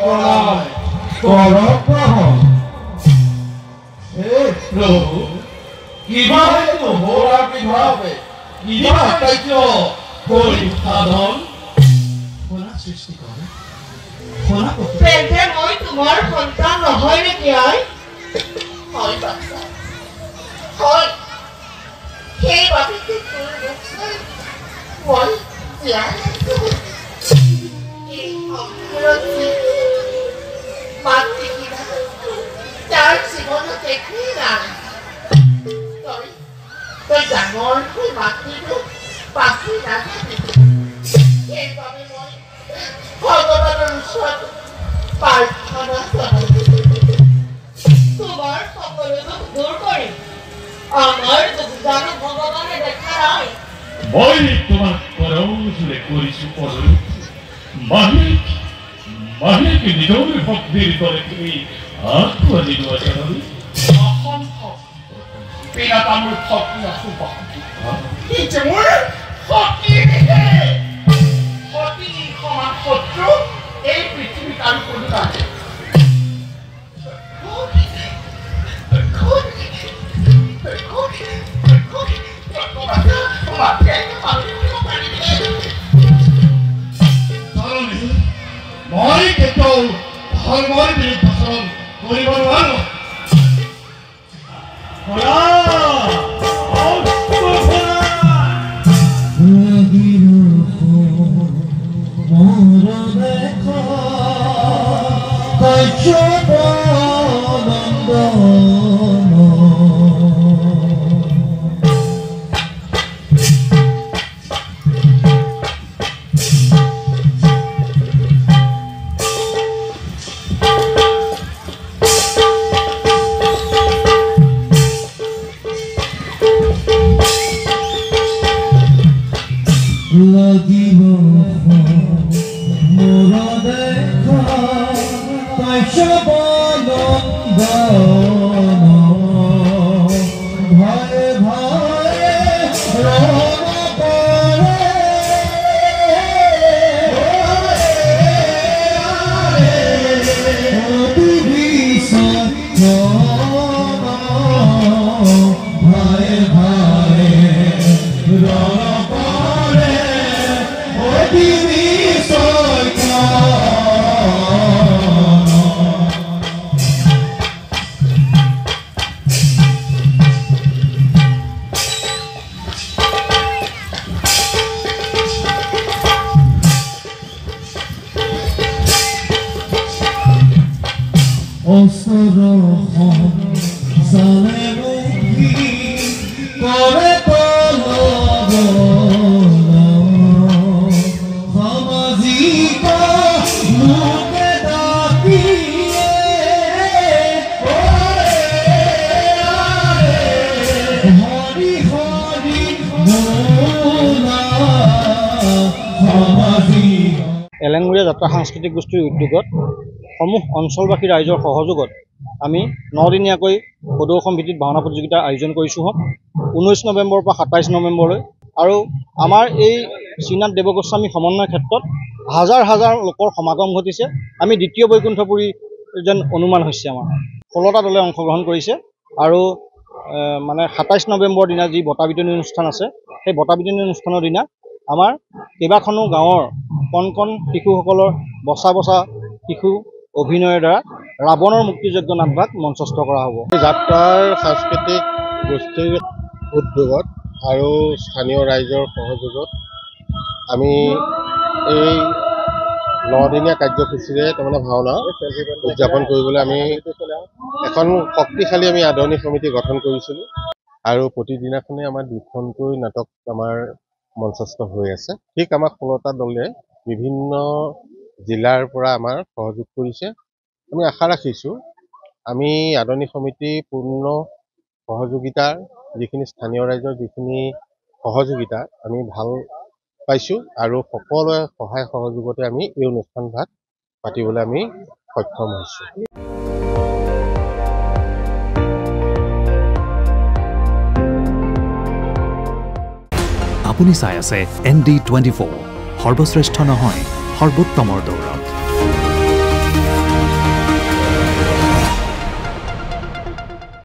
প্ৰণাম কৰগ্ৰহণ এই প্ৰভু কিবা হেতু হোৱা বিভাৱে কিবা কাৰ্য কৰি সাধন কোনা সৃষ্টি কৰে কোনা তেন্তে মই তোমাৰ সন্তান নহয় নেকি আই হয় বাচ্চা হয় সেই বাবে তোৰ মুখে মই তাৰ জীৱনত একোৱেই নাই তই ডাঙৰকৈ মাতিলো পাখি নাথাকে সেইবাবে মই ভগৱানৰ ওচৰত প্ৰাৰ্থনা জনাইছো তোমাৰ সকলো দুখ দূৰ কৰি আমাৰ দুখ জানো ভগৱানে দেখা নাই মই তোমাক পৰমজুৰে কৰিছো পদৰ মাহিক নিজৰ ভক্তিৰ দৰে তুমি আঁকোৱালি লোৱা জানানে অসম্ভৱ বিৰাট মোৰ শক্তি আছো কিন্তু মোৰ শক্তি সতী সমান শত্ৰু এই পৃথিৱীত আৰু কোনো নাই মই কেতিয়াও ধৰ্মৰ বিৰুদ্ধে আচৰণ কৰিব নোৱাৰো এলেংগুৰীয়া যাত্ৰা সাংস্কৃতিক গোষ্ঠীৰ উদ্যোগত সমূহ অঞ্চলবাসী ৰাইজৰ সহযোগত আমি 9 দিনীয়াকৈ সদৌ ভিত্তিত ভাওনা প্ৰতিযোগিতা আয়োজন কৰিছোঁ 19 নৱেম্বৰৰ পৰা 27 নৱেম্বৰলৈ আৰু আমাৰ এই শ্ৰীনাথ দেৱগোস্বামী সমন্বয় ক্ষেত্ৰত হাজাৰ হাজাৰ লোকৰ সমাগম ঘটিছে আমি দ্বিতীয় বৈকুণ্ঠপুৰী যেন অনুমান হৈছে আমাৰ 16টা দলে অংশগ্ৰহণ কৰিছে আৰু মানে 27 নৱেম্বৰৰ দিনা যি বঁটা বিতৰণী অনুষ্ঠান আছে সেই বঁটা বিতৰণী অনুষ্ঠানৰ দিনা আমাৰ কেইবাখনো গাঁৱৰ কণ কণ শিশুসকলৰ বচা বচা শিশু অভিনয়ৰ দ্বাৰা ৰাৱণৰ মুক্তিযজ্ঞ নাটভাগ মঞ্চস্থ কৰা হ'ব। যাত্ৰাৰ সাংস্কৃতিক গোষ্ঠীৰ উদ্যোগত আৰু স্থানীয় ৰাইজৰ সহযোগত আমি এই 9 দিনীয়া কাৰ্যসূচীৰে তাৰমানে ভাওনা উদযাপন কৰিবলৈ আমি এখন শক্তিশালী আমি আদৰণি সমিতি গঠন কৰিছিলোঁ আৰু প্ৰতিদিনাখনে আমাৰ 2খনকৈ নাটক আমাৰ মঞ্চস্থ হৈ আছে। ঠিক আমাৰ 16টা দলে বিভিন্ন জিলাৰ পৰা আমাৰ সহযোগ কৰিছে। আমি আশা ৰাখিছোঁ আমি আদৰণি সমিতি পূৰ্ণ সহযোগিতাৰ যিখিনি স্থানীয় ৰাইজৰ যিখিনি সহযোগিতা আমি ভাল পাইছোঁ আৰু সকলোৰে সহায় সহযোগতে আমি এই অনুষ্ঠানভাগ পাতিবলৈ আমি সক্ষম হৈছোঁ। আপুনি চাই আছে ND24 সৰ্বশ্ৰেষ্ঠ নহয় সৰ্বোত্তমৰ দৌৰ।